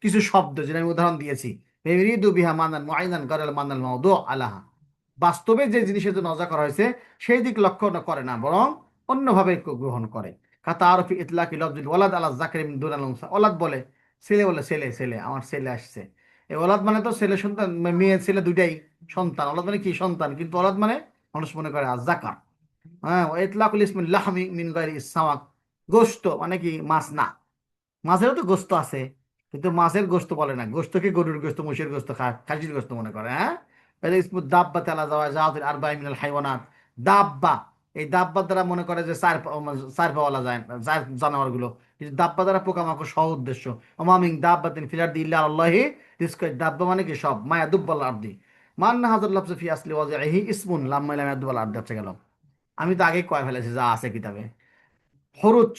কিছু শব্দ যেটা আমি উদাহরণ দিয়েছি, ইউরিদু বিহা মানান মুআইনান গায়রাল মানাল মাওদু আলাহা, বাস্তবে যে জিনিসের জন্য নজর করা হয়েছে সেই দিক লক্ষ্য করে না, বরং অন্যভাবে গ্রহণ করে। কাতারফি ইতলাকি লফজুল ওয়ালাদ আলা যাকরি মিন দুনাল উনসা। ওলাদ বলে ছেলে, বলে ছেলে, ছেলে আমার ছেলে আসছে। এই ওলাদ মানে তো ছেলে সন্তান, মেয়ে ছেলে দুইটাই সন্তান। ওলাদ মানে কি সন্তান, কিন্তু ওলাদ মানে মানুষ মনে করে আযাকার। হ্যাঁ, ইতলাকুল ইসমিল লাহমি মিন গায়রি ইসসাওয়াক, গোশত মানে কি মাছ না। মাছেরও তো গোশত আছে, কিন্তু মাছের গোশত বলে না, গোশতকে গরুর গোশত, মহিষের গোশত, খাসির গোশত মনে করে। হ্যাঁ, এটা ইসমু দাব্বা তালা যাওয়া জাহাতুল আরবাঈ মিনাল হাইওয়ানাত। দাব্বা, এই দাব্বা দ্বারা মনে করে যে চার পাওয়ালা যায়, চার জানোয়ার গুলো, কিন্তু দাব্বা দ্বারা পোকামাকড় সহ উদ্দেশ্য। অমামিং দাব্বাতিন ফিল আরদি ইল্লা আলাল্লাহি রিজকুহা। দাব্বা মানে কি সব, মায়া দুব্বাল আরদি। মান্না হাজার লাফজু ফি আসলি ওয়াজিহি ইসমুন লাম্মা লাম ইয়াদুল আরদি। হচ্ছে গেল, আমি তো আগে কয় ফেলেছি যা আছে কিতাবে। হরুজ,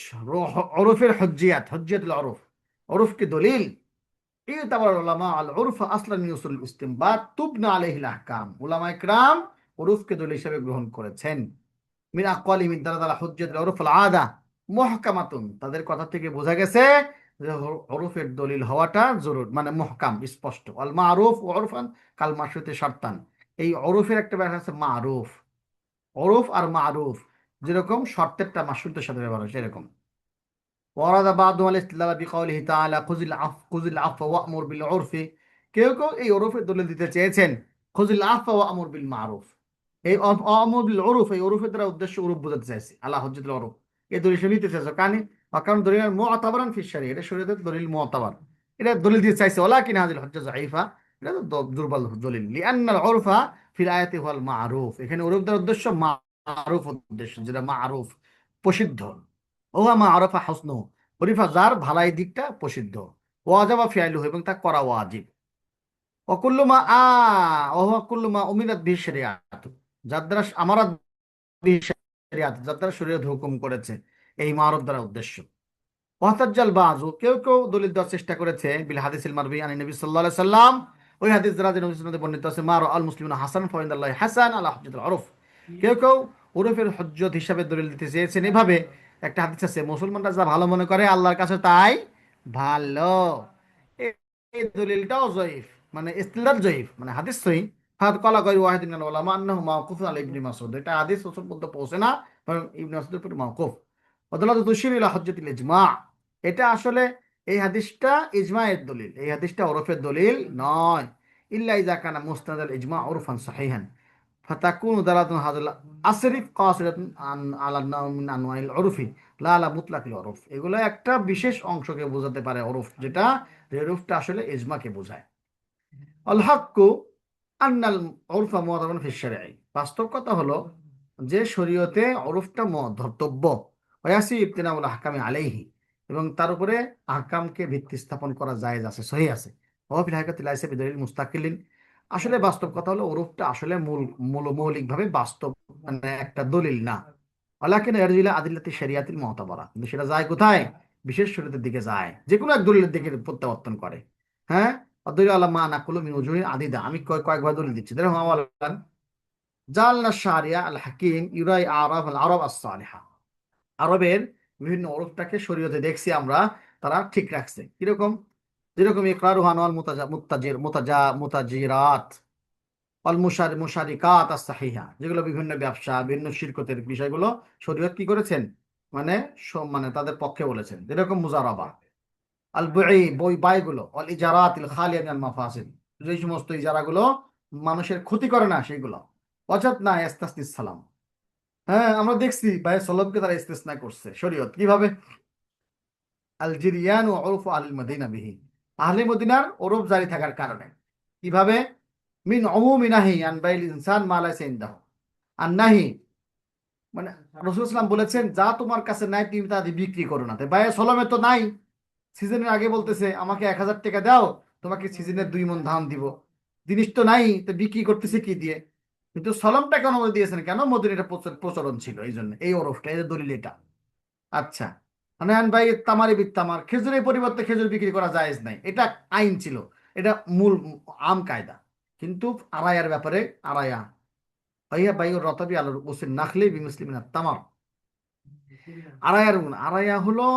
ওরফের হজ্জিয়াত, হজ্জিয়াতুল ওরফ, ওরফ কি দলিল। ইতাবার উলামা আল উরফ আসলান মিন উসুল ইসতিমবাত তুবনা আলাইহিল আহকাম। উলামায়ে কেরাম উরফকে দলিল হিসেবে গ্রহণ করেছেন। মিন আকওয়ালি মিন দালাল হুজ্জাতুল উরফ আল আদা মুহকামাতুন। তাদের কথা থেকে বোঝা গেছে যে উরফের দলিল হওয়াটা জরুর, মানে মুহকাম, স্পষ্ট। আল মারুফ উরফান কাল মাশরুতি শর্তান। এই উরফের একটা ব্যাপার আছে মারুফ, ওরফ আর মারুফ যেরকম শর্তেরটা মাশরুতের সাথে ব্যবহার হয় সেরকম। ওয়ারাদা বাদু আল ইসতিলাল বিকাউলিহি তাআলা খুযিল আফওয়া ওয়া'মুর বিল উরফি। কেউ কেউ এই ওরফের দলিল দিতে চেয়েছেন খুযিল আফওয়া ওয়া'মুর বিল মারুফ। এই আমর বিল উরুফ, এই উরুফের দ্বারা উদ্দেশ্য উরুফ বোঝাতে চাইছে, আলা হজ্জাতুল উরুফ। এই দলিল সে নিতে চাইছে কারণ দলিল মুআতাবারান ফি শরিয়া, এটা শরীয়তের দলিল মুআতাবার, এটা দলিল দিতে চাইছে। ওয়ালাকিন হাযিল হুজ্জা যায়ীফা, এটা তো দুর্বল দলিল। লিআন্নাল উরফা ফিল আয়াতি হুয়াল মারুফ, এখানে উরুফ দ্বারা উদ্দেশ্য মারুফ উদ্দেশ্য, যেটা মারুফ প্রসিদ্ধ। ওয়া মা আরাফা হুসনু, উরিফা যার ভালাই দিকটা প্রসিদ্ধ। ওয়াজাবা ফিআলুহু, এবং তা করা ওয়াজিব। অকুল্লু মা ওয়া কুল্লু মা উমিরাত বিহি শরিয়াত, যার দ্বারা আমারাত বিহি শরিয়াত, যার দ্বারা শরীয়ত হুকুম করেছে, এই মারুফ দ্বারা উদ্দেশ্য। ওয়াহতাজ্জাল বাযু, কেউ কেউ দলিল দেওয়ার চেষ্টা করেছে বিল হাদিসিল মারবি আন নবী সাল্লাল্লাহু আলাইহি সাল্লাম, ওই হাদিস দ্বারা যে নবী সাল্লাল্লাহু আলাইহি বর্ণিত আছে, মা রাআল মুসলিমুনা হাসান ফাইন্দাল্লাহি হাসান আলা হুজ্জাতুল উরফ। কেউ কেউ উরফের হুজ্জত হিসাবে দলিল দিতে চেয়েছেন এভাবে, একটা হাদিস আছে, মুসলমানরা যা ভালো মনে করে আল্লাহর কাছে তাই ভালো। এ- এই দলিলটাও জয়ীফ, মানে ইসতিলাল জয়ীফ, মানে হাদিস সহিহ। ফাদ ক্বালা গায়রু ওয়াহিদিন মিনাল উলামা আন্নাহু মাওকুফুন আলা ইবনে মাসউদ, এটা হাদিস রাসূল পর্যন্ত পৌঁছে না, বরং ইবনে মাসউদের উপর মাওকুফ। ওয়াদাল্লাতু তুশিরু ইলা হুজ্জাতিল ইজমা, এটা আসলে এই হাদিসটা ইজমায়ের দলিল, এই হাদিসটা ওরফের দলিল নয়। ইল্লা ইযা কানা মুস্তানাদাল ইজমা উরফান সহিহান ফাতাকুনু দালাতুন হাযাল আসরিফ কাসিরাতুন আন আলা নাও মিন আনওয়াইল উরফি লা আলা মুতলাকিল উরফ। এগুলো একটা বিশেষ অংশকে বোঝাতে পারে উরফ, যেটা যে উরফটা আসলে ইজমাকে বোঝায়। আল হাক্কু আন্নাল উরফা মুআতাবারুন ফি শারঈ, বাস্তব কথা হলো যে শরীয়তে উরফটা ধর্তব্য। ওয়াসি ইবতিনাউল আহকামি আলাইহি, এবং তার উপরে আহকামকে ভিত্তি স্থাপন করা জায়েজ আছে, সহিহ আছে। ওয়া ফিল হাকিকাতি লাইসা বিদলিল মুস্তাকিলিন, আসলে বাস্তব কথা হলো উরফটা আসলে মৌলিকভাবে বাস্তব, মানে একটা দলিল না। ওয়ালাকিন ইয়ারজিলা আদিল্লাতি শরিয়াতিল মুতাবারা, কিন্তু সেটা যায় কোথায়? বিশেষ শরীয়তের দিকে যায়, যে কোনো এক দলিলের দিকে প্রত্যাবর্তন করে। হ্যাঁ, অদৈর আল্লাহ মা নাকুলু মিন উজুহিন আদিদা, আমি কয়েকবার দলিল দিচ্ছি। দেখো আমালান জালনা শারিয়া আল হাকিম ইউরাই আরাফ আল আরব আস-সালিহা, আরবের বিভিন্ন ওরফটাকে শরীয়তে দেখছি আমরা, তারা ঠিক রাখছে। কিরকম? যেরকম ইকরারুহান ওয়াল মুতাজিরাত অল মুশারিকাত আস-সাহিহা, যেগুলো বিভিন্ন ব্যবসা, বিভিন্ন শিরকতের বিষয়গুলো শরীয়ত কি করেছেন, মানে মানে তাদের পক্ষে বলেছেন। যেরকম মুজারাবা আল বই বাইগুলো, অল ইজারাতিল খালিয়া মিনাল মাফাসিদ, যে সমস্ত ইজারাগুলো মানুষের ক্ষতি করে না সেগুলো। অজাত না ইস্তাসনিস সালাম, হ্যাঁ আমরা দেখছি ভাই সালামকে তারা ইস্তেসনা করছে শরীয়ত কিভাবে। আল জিরিয়ান ও উরফ আল মদিনা বিহি, আহলে মদিনার ওরফ জারি থাকার কারণে। কিভাবে? মিন উমুমি নাহি আন বাইল ইনসান মা লাইসা ইনদাহু, আর নাহি মানে রাসূল সাল্লাল্লাহু আলাইহি বলেছেন যা তোমার কাছে নাই তুমি তা দিয়ে বিক্রি করো না। তাই ভাই সলমে তো নাই, সিজনের আগে বলতেছে আমাকে 1000 টাকা দাও, তোমাকে সিজনের 2 মণ ধান দিব, জিনিস তো নাই, তো বিক্রি করতেছে কি দিয়ে? কিন্তু সলমটাকে অনুমতি দিয়েছেন কেন? মদিনার এটা প্রচলন ছিল, এই জন্য এই ওরফটা, এই যে দলিল এটা। আচ্ছা, মানে ভাই তামারি তামার, খেজুরের পরিবর্তে খেজুর বিক্রি করা জায়েজ নাই, এটা আইন ছিল, এটা মূল আম কায়দা। কিন্তু আরায়ার ব্যাপারে আরায়া ভাইয়া ভাই রতাবি আল ওসিন নাখলি বিমুসলিমিনা তামার, আরায়ার আরায়া হলো,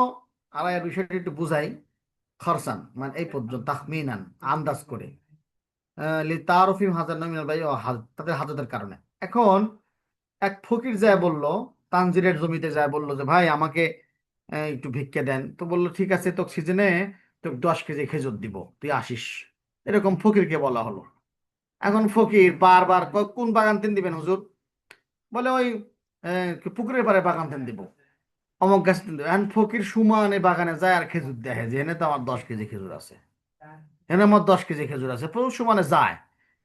আরায়ার বিষয়টা একটু বুঝাই। খরসান মানে এই পর্যন্ত, তাখমিনান আন্দাজ করে, তারফিম হাজার নামিনাল ভাই তাদের হাজতের কারণে। এখন এক ফকির যায় বলল, তানজিরের জমিতে যায় বলল যে ভাই আমাকে একটু ভিক্ষে দেন। তো বললো ঠিক আছে, তো সিজনে তো 10 কেজি খেজুর দিব, তুই আসিস। এরকম ফকিরকে বলা হলো। এখন ফকির বারবার কোন বাগান তিন দিবেন হুজুর? বলে ওই পুকুরের পাড়ে বাগান তিন দিব, অমুক গাছ তিন দিব। এখন ফকির সুমানে বাগানে যায় আর খেজুর দেখে যে এনে তো আমার 10 কেজি খেজুর আছে, এনে আমার 10 কেজি খেজুর আছে, পুরো সুমানে যায়,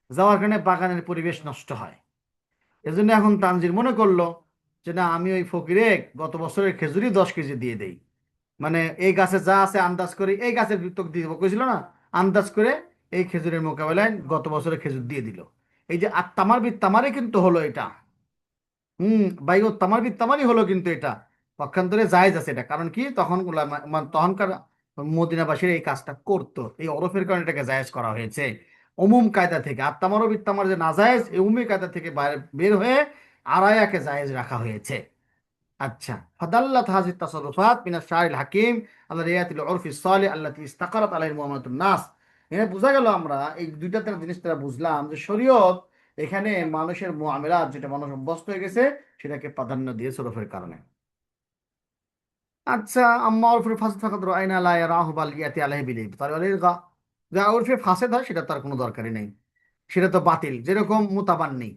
যাওয়ার কারণে বাগানের পরিবেশ নষ্ট হয়। এজন্য এখন তানজির মনে করলো যে না, আমি ওই ফকিরে গত বছরের খেজুরই 10 কেজি দিয়ে দেই, মানে এই গাছে যা আছে আন্দাজ করে এই গাছের তোকে দিয়ে দেবো কইছিল না, আন্দাজ করে এই খেজুরের মোকাবেলায় গত বছরের খেজুর দিয়ে দিল। এই যে আর তামার তামারে কিন্তু হলো এটা, ভাই ও তামার তামারই হলো, কিন্তু এটা পক্ষান্তরে জায়েজ আছে এটা। কারণ কি, তখন তখনকার মদিনাবাসীর এই কাজটা করতো, এই ওরফের কারণে এটাকে জায়েজ করা হয়েছে উমুম কায়দা থেকে। আর তামারও তামার যে নাজায়েজ, এই উমুমি কায়দা থেকে বের হয়ে আরায়াকে জায়েজ রাখা হয়েছে। আচ্ছা, ফাদাল্লাত হাযিহিত তাসাররুফাত মিন আশ-শারিল হাকিম আলা রিয়াতিল উরফি সালিহ আল্লাতী ইস্তাকারাত আলাইহি মুআমালাতুন নাস। এখানে বোঝা গেল, আমরা এই দুইটা জিনিস দ্বারা বুঝলাম যে শরীয়ত এখানে মানুষের মুআমালাত, যেটা মানুষ অভ্যস্ত হয়ে গেছে, সেটাকে প্রাধান্য দিয়েছে ওরফের কারণে। আচ্ছা, আম্মা ওরফে ফাসদ ফাকাদ রাআইনা লা ইয়ারাহু বাল ইয়াতি আলাইহি বিল ইবতাল ওয়াল ইলগা। যা ওরফে ফাসেদ হয় সেটা তার কোনো দরকারই নেই, সেটা তো বাতিল। যেরকম মুতাবান্নি,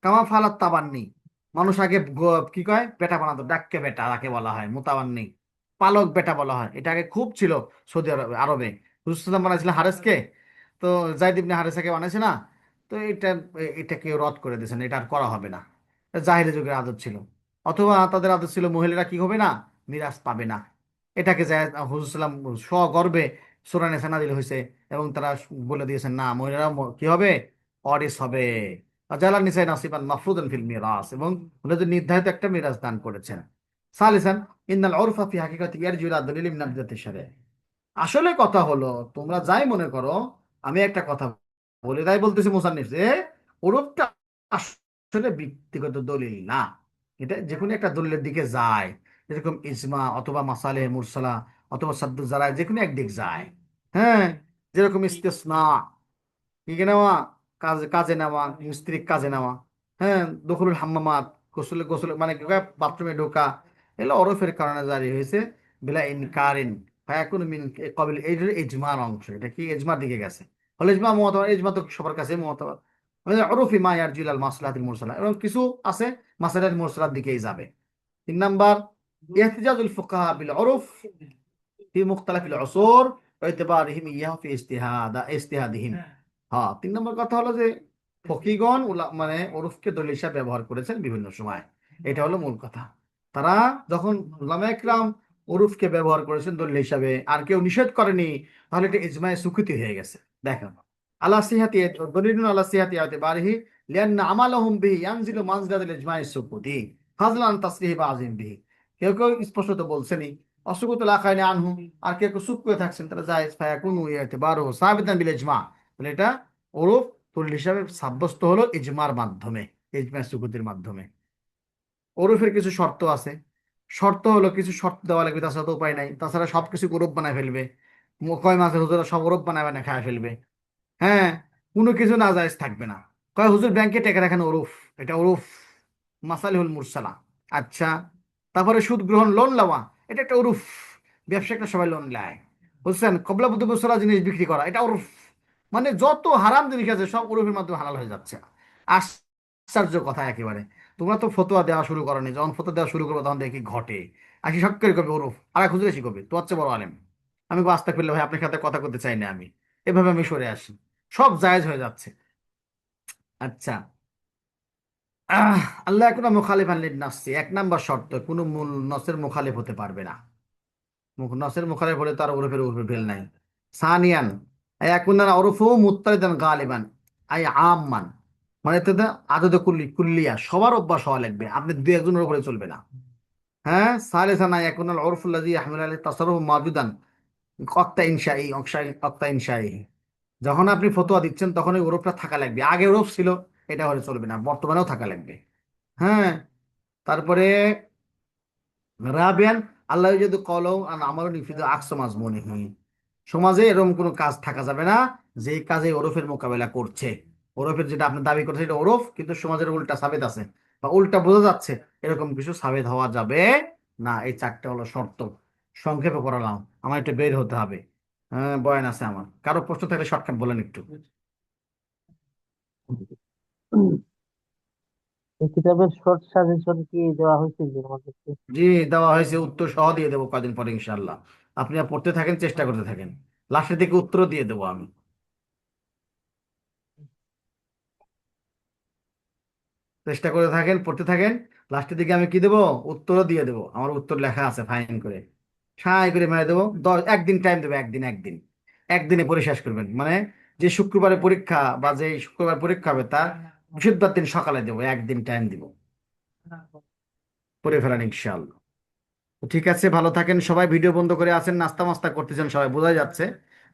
কামা ফালাত তাবান্নি, মানুষ আগে কি কয় বেটা বানাতো, ডাক্কে বেটা তাকে বলা হয় মুতাবান্নি। পালক বেটা বলা হয়, এটা আগে খুব ছিল সৌদি আরবে। রসুলাম বানাইছিলেন হারেসকে, তো জাইদ ইবনে হারেসাকে বানাইছে না, তো এটাকে রদ করে দিয়েছেন, এটা আর করা হবে না। জাহিরি যুগের আদত ছিল। অথবা তাদের আদত ছিল মহিলারা কি হবে না, মিরাজ পাবে না। এটাকে হুজুর সাল্লাম সগর্বে সূরা নিসা নাযিল হয়েছে, এবং তারা বলে দিয়েছেন না, মহিলারা কি হবে, ওয়ারিস হবে। জালাল নিসাই নাসিবান মাফরুদান ফিল মিরাস, এবং ওনাদের নির্ধারিত একটা মিরাজ দান করেছেন। সালিসান ইন্নাল উরফা ফি হাকিকাতি ইয়ারজু ইলা দলিল মিন আবদাতি শারঈ। আসলে কথা হলো, তোমরা যাই মনে করো, আমি একটা কথা বলি, তাই বলতেছি মুসান্নিফ যে ওরূপটা আসলে ব্যক্তিগত দলিল না, এটা যে কোনো একটা দলিলের দিকে যায়, যেরকম ইজমা অথবা মাসালে মুরসালা অথবা সাদ্দু জারায়, যে কোনো একদিক যায়। হ্যাঁ, যেরকম ইস্তেসনা, কি নেওয়া, কাজে কাজে নেওয়া, স্ত্রী কাজে নেওয়া। হ্যাঁ, দখলুল হাম্মামাত, গোসলে গোসলে মানে কি কয়, বাথরুমে ঢোকা, এগুলো ওরফের কারণে জারি হয়েছে। বিলা ইনকারিন ফায়াকুন মিন কবিল, এই যে ইজমার অংশ, এটা কি ইজমার দিকে গেছে। হলে ইজমা মুতাবার, ইজমা তো সবার কাছে মুতাবার, মানে ওরফি মা ইয়ারজিল আল মাসলাহাতিল মুরসালা, এবং কিছু আছে মাসলাহাতিল মুরসালার দিকেই যাবে। 3 নাম্বার, ইহতিজাজুল ফুকাহা বিল উরফ ফি মুখতালিফিল উসুর ওয়া ইতিবারিহিম ইয়াহু ফি ইজতিহাদিহিম। হ্যাঁ, 3 নম্বর কথা হলো যে ফকিগণ মানে ওরফকে দলিল হিসাবে ব্যবহার করেছেন বিভিন্ন সময়। এটা হলো মূল কথা। তারা যখন উলামা একরাম ওরফকে ব্যবহার করেছেন দলিল হিসাবে, আর কেউ নিষেধ করেনি, তাহলে এটা ইজমায়ে সুকুতি হয়ে গেছে। দেখেন, আলা সিহাতি দলিলুন আলা সিহাতি ইতিবারিহি লিআন্না আমালুহুম বিহি ইয়ানজিলু মানজিলাতাল ইজমায়ে সুকুতি ফাজলান তাসরিহি বাযিম বিহি। কেউ কেউ স্পষ্টত বলছেনই অসুকুতুল আখাইনি আনহু, আর কেউ কেউ চুপ করে থাকছেন, তারা জায়েজ ফায়াকুনু ইতিবারুহু সাবিতান বিল ইজমা, তাহলে এটা ওরফ দলিল হিসাবে সাব্যস্ত হলো ইজমার মাধ্যমে, ইজমা সুকুতির মাধ্যমে। ওরফের কিছু শর্ত আছে, শর্ত হলো কিছু শর্ত দেওয়া লাগবে, তাছাড়া তো উপায় নাই, তাছাড়া সবকিছু ওরফ বানায় ফেলবে। কয় মাসের হুজুরা সব ওরফ বানায় বানায় খায় ফেলবে। হ্যাঁ, কোনো কিছু না জায়েজ থাকবে না। কয় হুজুর ব্যাংকে টাকা রাখেন ওরফ, এটা ওরফ মাসালিহুল মুরসালা। আচ্ছা, তারপরে সুদ গ্রহণ, লোন লওয়া, এটা একটা ওরফ, ব্যবসা একটা সবাই লোন নেয়। বুঝছেন, কবলা বুদ্ধ মুসলা জিনিস বিক্রি করা, এটা ওরফ। মানে যত হারাম জিনিস আছে সব ওরফের মাধ্যমে হালাল হয়ে যাচ্ছে। আশ্চর্য কথা একেবারে। তোমরা তো ফতোয়া দেওয়া শুরু করনি, যখন ফতোয়া দেওয়া শুরু করবো তখন দেখি ঘটে। আসি সব করে কবে ওরফ, আর এক হুজুর এসে কবে তো হচ্ছে বড় আলেম। আমি আস্তাক ফিরলে ভাই আপনার সাথে কথা করতে চাই না আমি, এভাবে আমি সরে আসি, সব জায়েজ হয়ে যাচ্ছে। আচ্ছা, আল্লাহ কোনো মুখালিফান লিন নাসি, 1 নাম্বার শর্ত, কোনো মূল নসের মুখালিফ হতে পারবে না। নসের মুখালিফ হলে তার ওরফের ওরফে ফেল নাই। সানিয়ান ইয়াকুনা ওরফু মুত্তারিদান গালিবান আই আমমান, মানে তো আদতে কুল্লিয়া, সবার অভ্যাস হওয়া লাগবে, আপনি দুই একজনের উপরে চলবে না। হ্যাঁ, সালিসান ইয়াকুনা উরফুল্লাযী ইয়াহমিলু আলাইহি তাসাররুফ মাওজুদান ওয়াক্তা ইনশাই ওয়াক্তা ইনশাই। যখন আপনি ফতোয়া দিচ্ছেন তখন ওই ওরফটা থাকা লাগবে, আগে ওরফ ছিল এটা হলে চলবে না, বর্তমানেও থাকা লাগবে। হ্যাঁ, তারপরে রাবিয়ান আল্লাহ যদি কলও আর আমারও নিফিদ আকস মাজমুনি, সমাজে এরকম কোনো কাজ থাকা যাবে না যে কাজে ওরফের মোকাবেলা করছে। ওরফের যেটা আপনি দাবি করছেন এটা ওরফ, কিন্তু সমাজের উল্টা সাবেত আছে বা উল্টা বোঝা যাচ্ছে, এরকম কিছু সাবেত হওয়া যাবে না। এই 4টা হলো শর্ত। সংক্ষেপে পড়ালাম, আমার একটু বের হতে হবে। হ্যাঁ, বয়ান আছে আমার, কারো প্রশ্ন থাকলে শর্টকাট বলেন একটু। এই কিতাবের শর্ট সাজেশন কি দেওয়া হয়েছে যে আমাদেরকে? জি, দেওয়া হয়েছে, উত্তর সহ দিয়ে দেবো কদিন পরে ইনশাল্লাহ। আপনি আর পড়তে থাকেন, চেষ্টা করতে থাকেন, লাস্টের দিকে উত্তর দিয়ে দেবো আমি। চেষ্টা করে থাকেন, পড়তে থাকেন, লাস্টের দিকে আমি কি দেবো, উত্তরও দিয়ে দেবো, আমার উত্তর লেখা আছে ফাইন করে, সাই করে মেরে দেবো। 1 দিন টাইম দেবো, একদিন একদিনে পড়ে শেষ করবেন, মানে যে শুক্রবারে পরীক্ষা বা যে শুক্রবার পরীক্ষা হবে তার বৃহস্পতিবার দিন সকালে দেবো, 1 দিন টাইম দিব, পড়ে ফেলেন ইনশাআল্লাহ। তো ঠিক আছে, ভালো থাকেন সবাই। ভিডিও বন্ধ করে আছেন, নাস্তা মাস্তা করতেছেন সবাই, বোঝাই যাচ্ছে।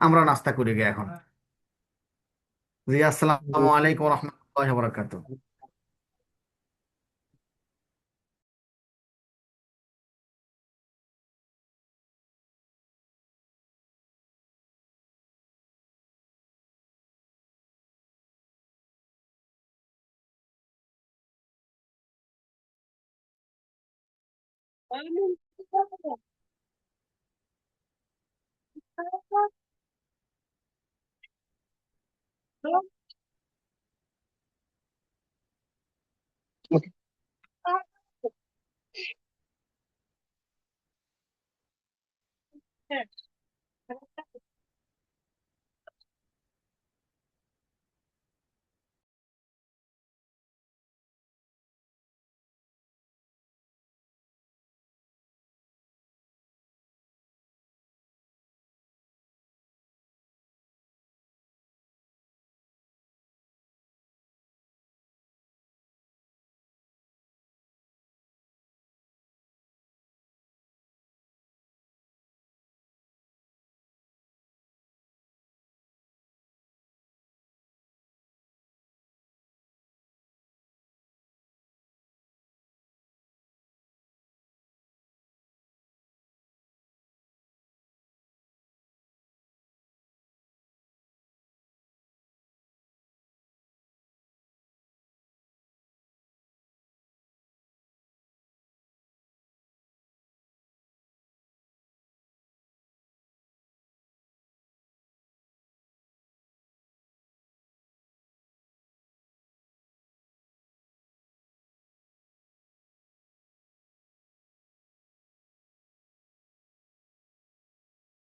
আমরা নাস্তা করি গে এখন। জি, আসসালামু আলাইকুম রহমতুল্লাহি ওয়া বারাকাতুহু। Okay.